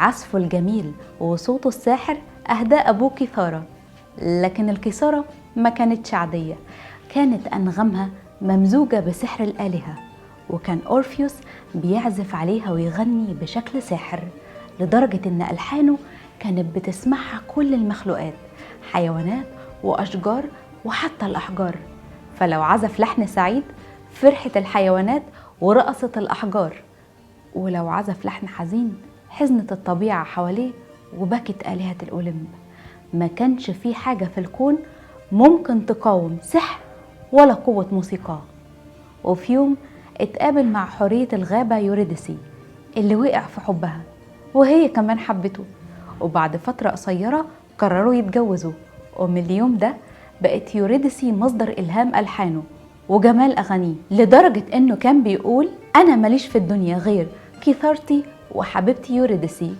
عزفه الجميل وصوته الساحر أهداه أبوه كيثارة، لكن الكيثارة ما كانتش عادية، كانت أنغامها ممزوجة بسحر الآلهة، وكان أورفيوس بيعزف عليها ويغني بشكل ساحر، لدرجة إن ألحانه كانت بتسمعها كل المخلوقات، حيوانات وأشجار وحتى الأحجار. فلو عزف لحن سعيد فرحت الحيوانات ورقصت الأحجار، ولو عزف لحن حزين حزنت الطبيعة حواليه وبكت آلهة الأولمب. ما كانش في حاجة في الكون ممكن تقاوم سحر ولا قوة موسيقاه. وفي يوم اتقابل مع حورية الغابة يوريديسي اللي وقع في حبها، وهي كمان حبته، وبعد فترة قصيرة قرروا يتجوزوا. ومن اليوم ده بقت يوريديسي مصدر إلهام ألحانه وجمال أغانيه، لدرجة إنه كان بيقول: أنا ماليش في الدنيا غير كيثارتي وحبيبتي يوريديسي.